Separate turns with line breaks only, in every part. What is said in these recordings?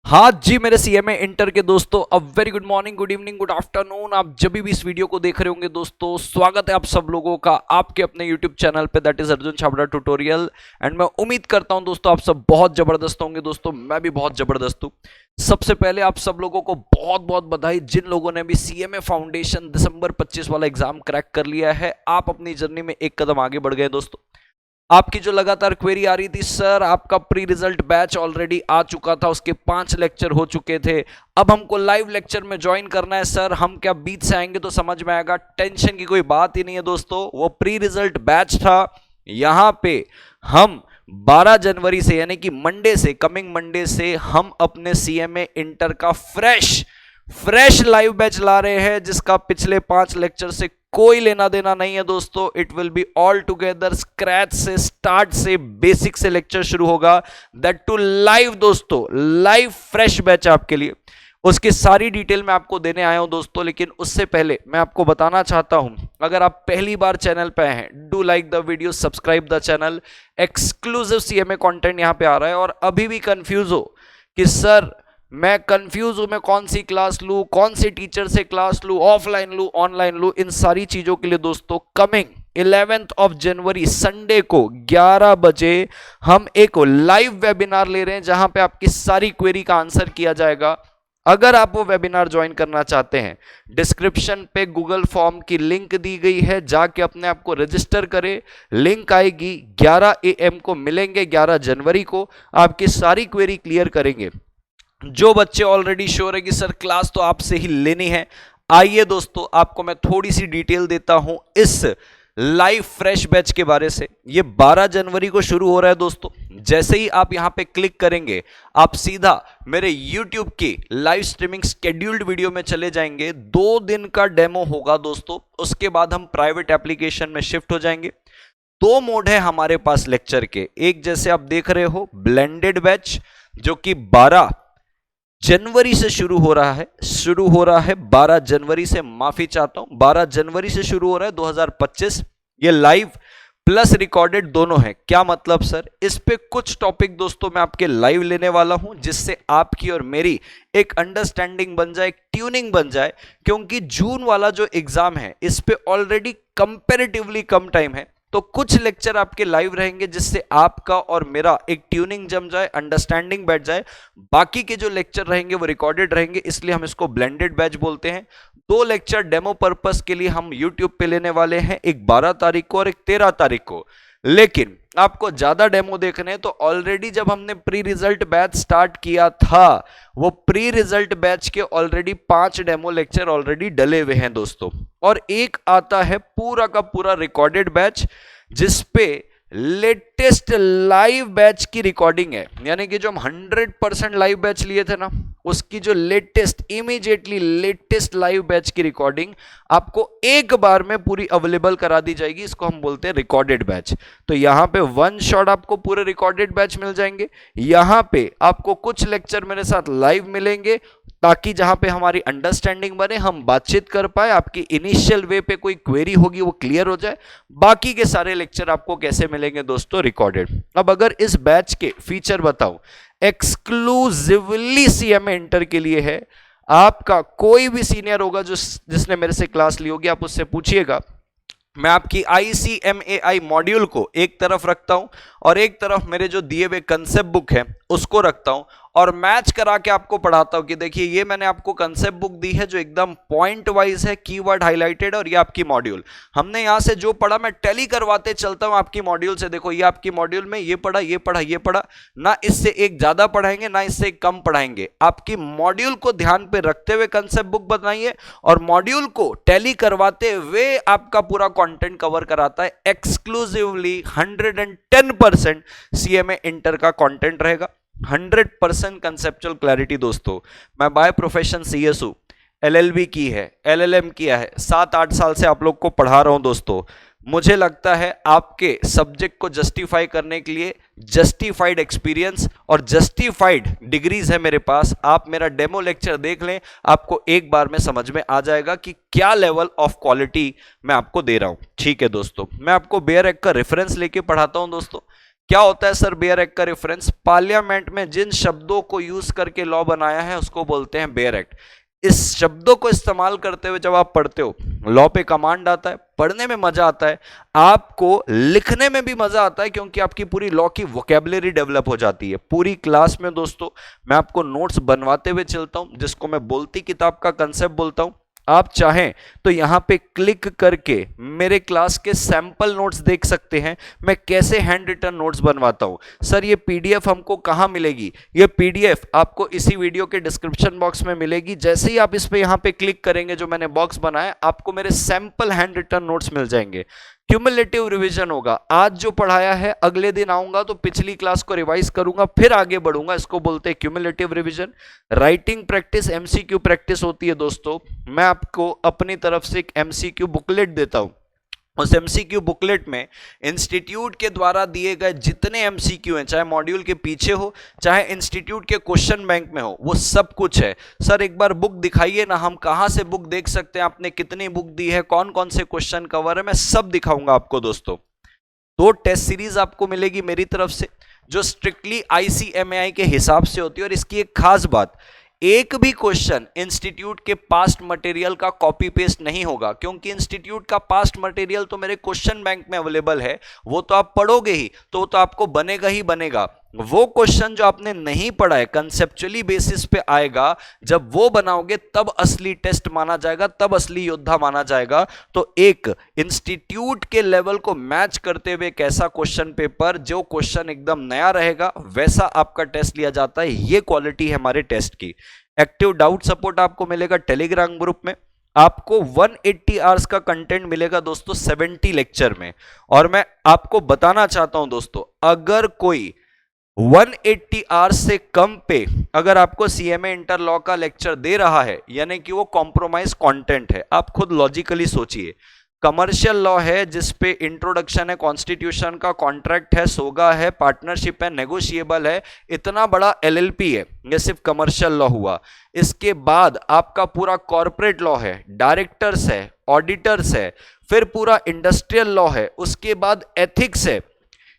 हाँ जी मेरे CMA inter के दोस्तों, a very good morning, good evening, good afternoon. आप जब भी इस वीडियो को देख रहे होंगे दोस्तों, स्वागत है आप सब लोगों का आपके अपने यूट्यूब चैनल पे, that is Arjun Chhabra tutorial. And मैं उम्मीद करता हूं दोस्तों आप सब बहुत जबरदस्त होंगे। दोस्तों मैं भी बहुत जबरदस्त हूं। सबसे पहले आप सब लोगों को बहुत बहुत बधाई, जिन लोगों ने भी सीएमए फाउंडेशन दिसंबर 25 वाला एग्जाम क्रैक कर लिया है। आप अपनी जर्नी में एक कदम आगे बढ़ गए दोस्तों। आपकी जो लगातार क्वेरी आ रही थी, सर आपका प्री रिजल्ट बैच ऑलरेडी आ चुका था, उसके 5 लेक्चर हो चुके थे, अब हमको लाइव लेक्चर में ज्वाइन करना है सर, हम क्या बीच से आएंगे तो समझ में आएगा। टेंशन की कोई बात ही नहीं है दोस्तों, वो प्री रिजल्ट बैच था। यहां पे हम 12 जनवरी से यानी कि मंडे से, कमिंग मंडे से हम अपने सीएमए इंटर का फ्रेश लाइव बैच ला रहे हैं, जिसका पिछले 5 लेक्चर से कोई लेना देना नहीं है दोस्तों। It will be all together scratch से, स्टार्ट से, बेसिक से लेक्चर शुरू होगा, दैट टू लाइव दोस्तों, लाइव फ्रेश बैच आपके लिए। उसकी सारी डिटेल मैं आपको देने आया हूं दोस्तों, लेकिन उससे पहले मैं आपको बताना चाहता हूं, अगर आप पहली बार चैनल पे आए हैं, do like the video, subscribe the channel. Exclusive CMA content यहां पे आ रहा है। और अभी भी कंफ्यूज हो कि सर मैं कंफ्यूज हूं, मैं कौन सी क्लास लूं, कौन सी टीचर से क्लास लूं, ऑफलाइन लूं, ऑनलाइन लूं, इन सारी चीजों के लिए दोस्तों coming 11th of January Sunday को 11 बजे हम एक लाइव वेबिनार ले रहे हैं, जहां पे आपकी सारी क्वेरी का आंसर किया जाएगा। अगर आप वो वेबिनार ज्वाइन करना चाहते हैं, डिस्क्रिप्शन पे गूगल फॉर्म की लिंक दी गई है, जाके अपने आप को रजिस्टर करें। लिंक आएगी, 11 AM को मिलेंगे, 11 जनवरी को आपकी सारी क्वेरी क्लियर करेंगे। जो बच्चे ऑलरेडी श्योर है कि सर क्लास तो आपसे ही लेनी है, आइए दोस्तों आपको मैं थोड़ी सी डिटेल देता हूं इस लाइव फ्रेश बैच के बारे से। ये 12 जनवरी को शुरू हो रहा है दोस्तों। जैसे ही आप यहां पे क्लिक करेंगे, आप सीधा मेरे YouTube की लाइव स्ट्रीमिंग स्केड्यूल्ड वीडियो में चले जाएंगे। 2 दिन का डेमो होगा दोस्तों, उसके बाद हम प्राइवेट एप्लीकेशन में शिफ्ट हो जाएंगे। 2 मोड है हमारे पास लेक्चर के, एक जैसे आप देख रहे हो ब्लेंडेड बैच, जो कि 12 जनवरी से शुरू हो रहा है 12 जनवरी से, माफी चाहता हूं, 12 जनवरी से शुरू हो रहा है 2025। ये लाइव प्लस रिकॉर्डेड दोनों है। क्या मतलब सर? इस पे कुछ टॉपिक दोस्तों मैं आपके लाइव लेने वाला हूं, जिससे आपकी और मेरी एक अंडरस्टैंडिंग बन जाए, ट्यूनिंग बन जाए। क्योंकि जून वाला जो एग्जाम है, इस पे ऑलरेडी कंपैरेटिवली कम टाइम है, तो कुछ लेक्चर आपके लाइव रहेंगे, जिससे आपका और मेरा एक ट्यूनिंग जम जाए, अंडरस्टैंडिंग बैठ जाए। बाकी के जो लेक्चर रहेंगे वो रिकॉर्डेड रहेंगे, इसलिए हम इसको ब्लेंडेड बैच बोलते हैं। 2 लेक्चर डेमो पर्पस के लिए हम यूट्यूब पे लेने वाले हैं, एक 12 तारीख को और एक 13 तारीख को। लेकिन आपको ज्यादा डेमो देखने हैं तो ऑलरेडी जब हमने प्री रिजल्ट बैच स्टार्ट किया था, वो प्री रिजल्ट बैच के ऑलरेडी 5 डेमो लेक्चर ऑलरेडी डले हुए हैं दोस्तों। और एक आता है पूरा का पूरा रिकॉर्डेड बैच, जिसपे लेटेस्ट लाइव बैच की रिकॉर्डिंग है। यानी कि जो हम 100% लाइव बैच लिए थे ना, उसकी जो latest, immediately latest live batch की रिकॉर्डिंग आपको एक बार में पूरी अवेलेबल करा दी जाएगी। इसको हम बोलते हैं रिकॉर्डेड बैच। तो यहां पे वन शॉट आपको पूरे रिकॉर्डेड बैच मिल जाएंगे। यहां पे आपको कुछ लेक्चर मेरे साथ लाइव मिलेंगे, ताकि जहां पे हमारी अंडरस्टैंडिंग बने, हम बातचीत कर पाए, आपकी इनिशियल वे पे कोई क्वेरी होगी वो क्लियर हो जाए। बाकी के सारे लेक्चर आपको कैसे मिलेंगे दोस्तों? रिकॉर्डेड। अब अगर इस बैच के फीचर बताऊं, एक्सक्लूसिवली सीएमए इंटर के लिए है। आपका कोई भी सीनियर होगा जिसने मेरे से क्लास ली होगी, आप उससे पूछिएगा। मैं आपकी ICMAI मॉड्यूल को एक तरफ रखता हूं और एक तरफ मेरे जो दिए हुए कंसेप्ट बुक है उसको रखता हूं, और मैच करा के आपको पढ़ाता हूं कि देखिए ये मैंने आपको कंसेप्ट बुक दी है जो एकदम पॉइंट वाइज है, कीवर्ड हाईलाइटेड, और ये आपकी मॉड्यूल। हमने यहां से जो पढ़ा मैं टैली करवाते चलता हूं आपकी मॉड्यूल से। देखो ये आपकी मॉड्यूल में ये पढ़ा, ये पढ़ा, ये पढ़ा ना, इससे एक ज्यादा पढ़ाएंगे ना इससे एक कम पढ़ाएंगे। आपकी मॉड्यूल को ध्यान पे रखते हुए कंसेप्ट बुक बनाइए, और मॉड्यूल को टैली करवाते हुए आपका पूरा कंटेंट कवर कराता है। एक्सक्लूसिवली 110% सीएमए इंटर का कंटेंट रहेगा, 100% कंसेप्चुअल क्लैरिटी दोस्तों। मैं बाय प्रोफेशन CS हूं, LLB की है, LLM किया है, 7-8 साल से आप लोग को पढ़ा रहा हूं दोस्तों। मुझे लगता है आपके सब्जेक्ट को जस्टिफाई करने के लिए जस्टिफाइड एक्सपीरियंस और जस्टिफाइड डिग्रीज है मेरे पास। आप मेरा डेमो लेक्चर देख लें, आपको एक बार में समझ में आ जाएगा कि क्या लेवल ऑफ क्वालिटी मैं आपको दे रहा हूं। ठीक है दोस्तों, मैं आपको बेयर एक का रेफरेंस लेके पढ़ाता हूं दोस्तों। क्या होता है सर बेयर एक्ट का रेफरेंस? पार्लियामेंट में जिन शब्दों को यूज करके लॉ बनाया है उसको बोलते हैं बेयर एक्ट। इस शब्दों को इस्तेमाल करते हुए जब आप पढ़ते हो, लॉ पे कमांड आता है, पढ़ने में मजा आता है, आपको लिखने में भी मजा आता है, क्योंकि आपकी पूरी लॉ की वोकैबुलरी डेवलप हो जाती है। पूरी क्लास में दोस्तों मैं आपको नोट्स बनवाते हुए चलता हूं, जिसको मैं बोलती किताब का कंसेप्ट बोलता हूं। आप चाहें तो यहां पे क्लिक करके मेरे क्लास के सैंपल नोट्स देख सकते हैं, मैं कैसे हैंड रिटन नोट्स बनवाता हूं। सर ये पीडीएफ हमको कहां मिलेगी? ये पीडीएफ आपको इसी वीडियो के डिस्क्रिप्शन बॉक्स में मिलेगी। जैसे ही आप इस पे यहां पे क्लिक करेंगे, जो मैंने बॉक्स बनाया, आपको मेरे सैंपल हैंड रिटन नोट्स मिल जाएंगे। क्यूमुलेटिव रिवीजन होगा, आज जो पढ़ाया है अगले दिन आऊंगा तो पिछली क्लास को रिवाइज करूंगा, फिर आगे बढ़ूंगा। इसको बोलते हैं cumulative revision. Writing practice, MCQ practice होती है दोस्तों। मैं आपको अपनी तरफ से एक एमसीक्यू बुकलेट देता हूं। उस एमसीक्यू बुकलेट में इंस्टीट्यूट के द्वारा दिए गए जितने एमसीक्यू हैं, चाहे मॉड्यूल के पीछे हो, चाहे इंस्टीट्यूट के क्वेश्चन बैंक में हो, वो सब कुछ है। सर एक बार बुक दिखाइए ना, हम कहां से बुक देख सकते हैं, आपने कितनी बुक दी है, कौन कौन से क्वेश्चन कवर है, मैं सब दिखाऊंगा आपको दोस्तों। 2 टेस्ट सीरीज आपको मिलेगी मेरी तरफ से, जो स्ट्रिक्टली आईसीएमएआई के हिसाब से होती है। और इसकी एक खास बात, एक भी क्वेश्चन इंस्टीट्यूट के पास्ट मटेरियल का कॉपी पेस्ट नहीं होगा, क्योंकि इंस्टीट्यूट का पास्ट मटेरियल तो मेरे क्वेश्चन बैंक में अवेलेबल है, वो तो आप पढ़ोगे ही, तो आपको बनेगा ही बनेगा। वो क्वेश्चन जो आपने नहीं पढ़ा है, कंसेप्चुअली बेसिस पे आएगा, जब वो बनाओगे तब असली टेस्ट माना जाएगा, तब असली योद्धा माना जाएगा। तो एक इंस्टीट्यूट के लेवल को मैच करते हुए एक ऐसा क्वेश्चन पेपर, जो क्वेश्चन एकदम नया रहेगा, वैसा आपका टेस्ट लिया जाता है। ये क्वालिटी है हमारे टेस्ट की। एक्टिव डाउट सपोर्ट आपको मिलेगा टेलीग्राम ग्रुप में। आपको 180 आवर्स का कंटेंट मिलेगा दोस्तों 70 लेक्चर में। और मैं आपको बताना चाहता हूं दोस्तों, अगर कोई 180 आवर्स से कम पे अगर आपको सीएमए इंटर लॉ का लेक्चर दे रहा है, यानी कि वो कॉम्प्रोमाइज कंटेंट है। आप खुद लॉजिकली सोचिए, कमर्शियल लॉ है जिसपे इंट्रोडक्शन है कॉन्स्टिट्यूशन का, कॉन्ट्रैक्ट है, सोगा है, पार्टनरशिप है, नेगोशिएबल है, इतना बड़ा एलएलपी है, ये सिर्फ कमर्शियल लॉ हुआ। इसके बाद आपका पूरा कॉर्पोरेट लॉ है, डायरेक्टर्स है, ऑडिटर्स है, फिर पूरा इंडस्ट्रियल लॉ है, उसके बाद एथिक्स है।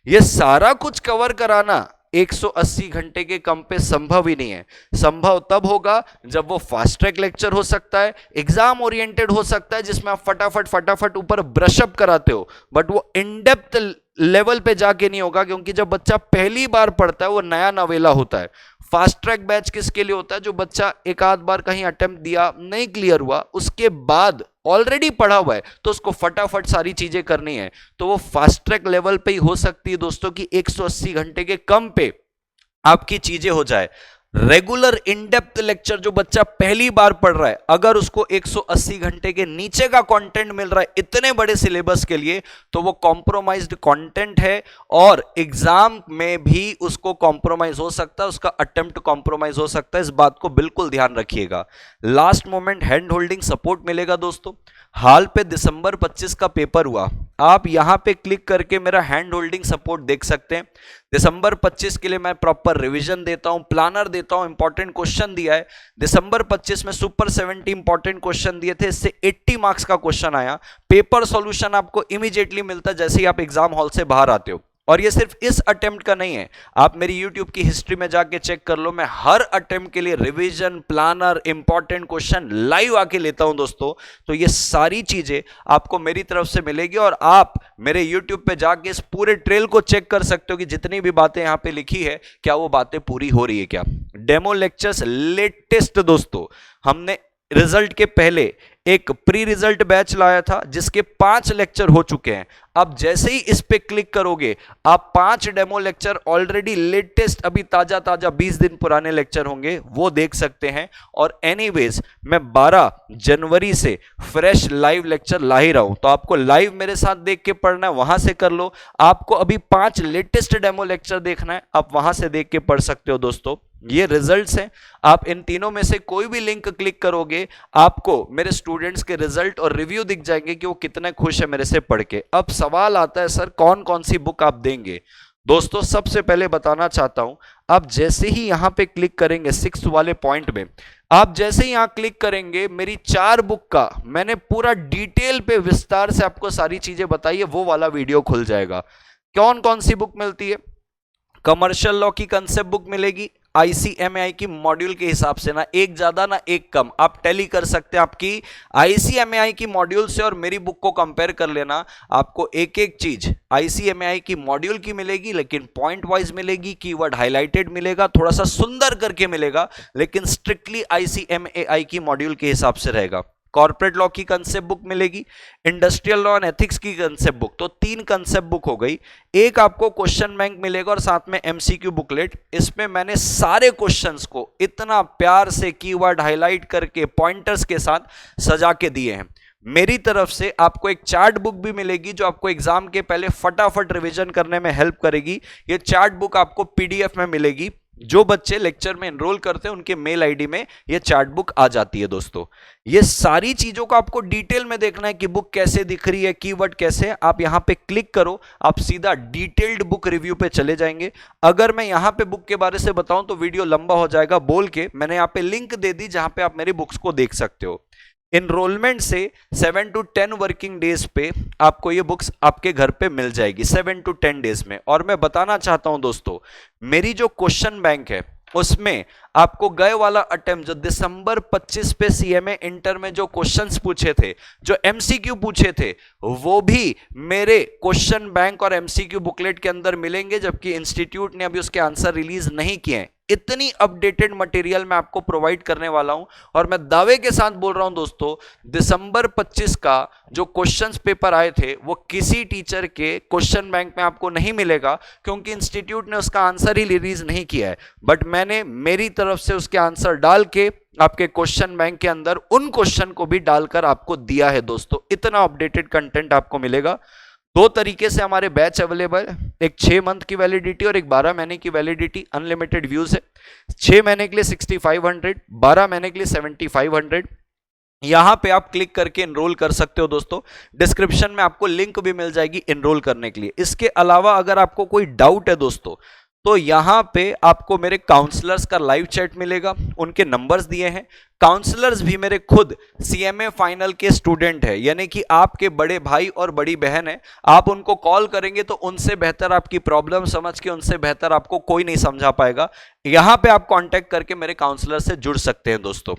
ये सारा कुछ कवर कराना 180 घंटे के कम पे संभव ही नहीं है। संभव तब होगा जब वो फास्ट ट्रैक लेक्चर हो सकता है, एग्जाम ओरिएंटेड हो सकता है, जिसमें आप फटाफट ऊपर ब्रशअप कराते हो, बट वो इन डेप्थ लेवल पे जाके नहीं होगा, क्योंकि जब बच्चा पहली बार पढ़ता है वो नया नवेला होता है। फास्ट ट्रैक बैच किसके लिए होता है? जो बच्चा एक आध बार कहीं अटेम्प्ट दिया, नहीं क्लियर हुआ, उसके बाद ऑलरेडी पढ़ा हुआ है, तो उसको फटाफट सारी चीजें करनी है, तो वो फास्ट ट्रैक लेवल पे ही हो सकती है दोस्तों की 180 घंटे के कम पे आपकी चीजें हो जाए। रेगुलर इन डेप्थ लेक्चर जो बच्चा पहली बार पढ़ रहा है, अगर उसको 180 घंटे के नीचे का कंटेंट मिल रहा है इतने बड़े सिलेबस के लिए, तो वो कॉम्प्रोमाइज्ड कंटेंट है, और एग्जाम में भी उसको कॉम्प्रोमाइज हो सकता है, उसका अटेम्प्ट कॉम्प्रोमाइज हो सकता है। इस बात को बिल्कुल ध्यान रखिएगा। Last moment hand holding support मिलेगा दोस्तों। हाल पे दिसंबर 25 का पेपर हुआ, आप यहां पे क्लिक करके मेरा हैंड होल्डिंग सपोर्ट देख सकते हैं। दिसंबर 25 के लिए मैं प्रॉपर रिवीजन देता हूं, प्लानर देता हूं, इंपॉर्टेंट क्वेश्चन दिया है। दिसंबर 25 में सुपर 70 इंपॉर्टेंट क्वेश्चन दिए थे, इससे 80 मार्क्स का क्वेश्चन आया। पेपर सॉल्यूशन आपको इमीडिएटली मिलता है जैसे ही आप एग्जाम हॉल से बाहर आते हो। और ये सिर्फ इस अटेम्प्ट का नहीं है, आप मेरी YouTube की हिस्ट्री में जाके चेक कर लो, मैं हर अटेम्प्ट के लिए revision, planner, important question live आके लेता हूं दोस्तों। तो ये सारी चीजें आपको मेरी तरफ से मिलेगी, और आप मेरे YouTube पे जाके इस पूरे ट्रेल को चेक कर सकते हो कि जितनी भी बातें यहां पे लिखी है, क्या वो बातें पूरी हो रही है क्या। डेमो लेक्चर्स लेटेस्ट दोस्तों, हमने रिजल्ट के पहले एक प्री रिजल्ट बैच लाया था, जिसके 5 लेक्चर हो चुके हैं। अब जैसे ही इस पे क्लिक करोगे, आप 5 डेमो लेक्चर ऑलरेडी लेटेस्ट, अभी ताजा 20 दिन पुराने लेक्चर होंगे, वो देख सकते हैं। और एनीवेज मैं 12 जनवरी से फ्रेश लाइव लेक्चर ला ही रहा हूं, तो आपको लाइव मेरे साथ देख के पढ़ना है, वहां से कर लो। आपको अभी 5 लेटेस्ट डेमो लेक्चर देखना है, आप वहां से देख के पढ़ सकते हो दोस्तों। ये रिजल्ट्स हैं, आप इन तीनों में से कोई भी लिंक क्लिक करोगे, आपको मेरे स्टूडेंट्स के रिजल्ट और रिव्यू दिख जाएंगे कि वो कितने खुश है मेरे से पढ़ के। अब सवाल आता है, सर कौन कौन सी बुक आप देंगे? दोस्तों सबसे पहले बताना चाहता हूं, आप जैसे ही यहां पे क्लिक करेंगे 6 वाले पॉइंट में, आप जैसे ही यहां क्लिक करेंगे, मेरी 4 बुक का मैंने पूरा डिटेल पे विस्तार से आपको सारी चीजें बताई है, वो वाला वीडियो खुल जाएगा। कौन कौन सी बुक मिलती है? कमर्शियल लॉ की कंसेप्ट बुक मिलेगी आईसीएमएआई की मॉड्यूल के हिसाब से, ना एक ज्यादा ना एक कम। आप टैली कर सकते हैं आपकी आईसीएमएआई की मॉड्यूल से और मेरी बुक को कंपेयर कर लेना। आपको एक एक चीज आईसीएमएआई की मॉड्यूल की मिलेगी, लेकिन पॉइंट वाइज मिलेगी, कीवर्ड हाईलाइटेड मिलेगा, थोड़ा सा सुंदर करके मिलेगा, लेकिन स्ट्रिक्टली आईसीएमएआई की मॉड्यूल के हिसाब से रहेगा। कॉर्पोरेट लॉ की कंसेप्ट बुक मिलेगी, इंडस्ट्रियल लॉ एंड एथिक्स की कंसेप्ट बुक। तो 3 कंसेप्ट बुक हो गई। एक आपको क्वेश्चन बैंक मिलेगा और साथ में एमसीक्यू बुकलेट। इसमें मैंने सारे क्वेश्चंस को इतना प्यार से कीवर्ड हाईलाइट करके पॉइंटर्स के साथ सजा के दिए हैं। मेरी तरफ से आपको एक चार्ट बुक भी मिलेगी जो आपको एग्जाम के पहले फटाफट रिवीजन करने में हेल्प करेगी। ये चार्ट बुक आपको पीडीएफ में मिलेगी। जो बच्चे लेक्चर में एनरोल करते हैं उनके मेल आईडी में ये चार्ट बुक आ जाती है दोस्तों। ये सारी चीजों को आपको डिटेल में देखना है कि बुक कैसे दिख रही है, कीवर्ड कैसे है। आप यहां पे क्लिक करो, आप सीधा डिटेल्ड बुक रिव्यू पे चले जाएंगे। अगर मैं यहां पे बुक के बारे से बताऊं तो वीडियो लंबा हो जाएगा, बोल के मैंने यहां पे लिंक दे दी जहां पे आप मेरी बुक्स को देख सकते हो। इनरोलमेंट से 7 to 10 वर्किंग डेज पे आपको ये बुक्स आपके घर पे मिल जाएगी, 7 to 10 डेज में। और मैं बताना चाहता हूं दोस्तों, मेरी जो क्वेश्चन बैंक है उसमें आपको गए वाला अटेम्प्ट जो दिसंबर 25 पे सीएमए इंटर में जो क्वेश्चंस पूछे थे, जो एमसीक्यू पूछे थे, वो भी मेरे क्वेश्चन बैंक और एमसीक्यू बुकलेट के अंदर मिलेंगे, जबकि इंस्टीट्यूट ने अभी उसके आंसर रिलीज नहीं किए हैं। इतनी अपडेटेड मटेरियल मैं आपको प्रोवाइड करने वाला हूं और मैं दावे के साथ बोल रहा हूं दोस्तों, दिसंबर 25 का जो क्वेश्चंस पेपर आए थे वो किसी टीचर के क्वेश्चन बैंक में आपको नहीं मिलेगा, क्योंकि इंस्टीट्यूट ने उसका आंसर ही रिलीज नहीं किया है। बट मैंने मेरी तरफ से उसके आंसर डाल के आपके क्वेश्चन बैंक के अंदर उन क्वेश्चन को भी डालकर आपको दिया है दोस्तों। इतना अपडेटेड कंटेंट आपको मिलेगा। 2 तरीके से हमारे बैच अवेलेबल है, एक 6 मंथ की वैलिडिटी और एक 12 महीने की वैलिडिटी। अनलिमिटेड व्यूज है। 6 महीने के लिए 6500, 12 महीने के लिए 7500। यहां पे आप क्लिक करके एनरोल कर सकते हो दोस्तों। डिस्क्रिप्शन में आपको लिंक भी मिल जाएगी एनरोल करने के लिए। इसके अलावा अगर आपको कोई डाउट है दोस्तों, तो यहां पे आपको मेरे काउंसलर्स का लाइव चैट मिलेगा, उनके नंबर्स दिए हैं। काउंसलर्स भी मेरे खुद सीएमए फाइनल के स्टूडेंट है, यानी कि आपके बड़े भाई और बड़ी बहन है। आप उनको कॉल करेंगे तो उनसे बेहतर आपकी प्रॉब्लम समझ के, उनसे बेहतर आपको कोई नहीं समझा पाएगा। यहां पे आप कांटेक्ट करके मेरे काउंसलर से जुड़ सकते हैं दोस्तों।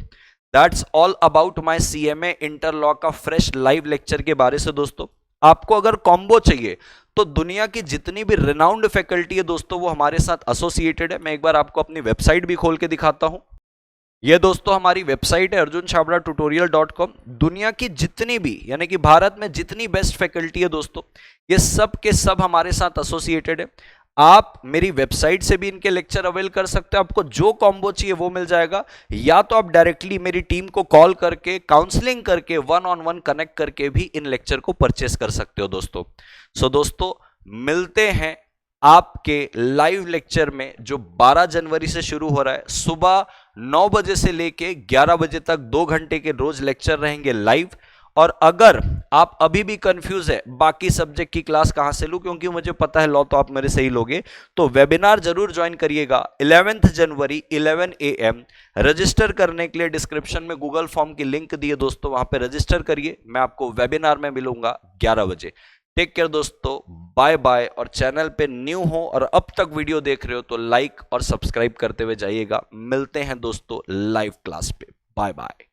That's all about my CMA inter law का फ्रेश लाइव लेक्चर के बारे से दोस्तों। आपको अगर कॉम्बो चाहिए तो दुनिया की जितनी भी रिनाउंड फैकल्टी है दोस्तों वो हमारे साथ एसोसिएटेड है। मैं एक बार आपको अपनी वेबसाइट भी खोल के दिखाता हूं। ये दोस्तों हमारी वेबसाइट है arjunchhabra.tutorial.com। दुनिया की जितनी भी, यानी कि भारत में जितनी बेस्ट फैकल्टी है दोस्तों, ये सब के सब हमारे साथ एसोसिएटेड है। आप मेरी वेबसाइट से भी इनके लेक्चर अवेल कर सकते हो। आपको जो कॉम्बो चाहिए वो मिल जाएगा, या तो आप डायरेक्टली मेरी टीम को कॉल करके काउंसलिंग करके 1-on-1 कनेक्ट करके भी इन लेक्चर को परचेस कर सकते हो दोस्तों। सो दोस्तों मिलते हैं आपके लाइव लेक्चर में जो 12 जनवरी से शुरू हो रहा है। सुबह 9 बजे से लेके 11 बजे तक 2 घंटे के रोज लेक्चर रहेंगे लाइव। और अगर आप अभी भी कंफ्यूज है बाकी सब्जेक्ट की क्लास कहां से लूं, क्योंकि मुझे पता है लॉ तो आप मेरे से ही लोगे, तो वेबिनार जरूर ज्वाइन करिएगा 11 जनवरी 11 AM। रजिस्टर करने के लिए डिस्क्रिप्शन में गूगल फॉर्म की लिंक दी है दोस्तों, वहां पे रजिस्टर करिए। मैं आपको वेबिनार में मिलूंगा 11 बजे। टेक केयर दोस्तों, बाय बाय। और चैनल पे न्यू हो और अब तक वीडियो देख रहे हो तो लाइक और सब्सक्राइब करते हुए जाइएगा। मिलते हैं दोस्तों लाइव क्लास पे। Bye bye.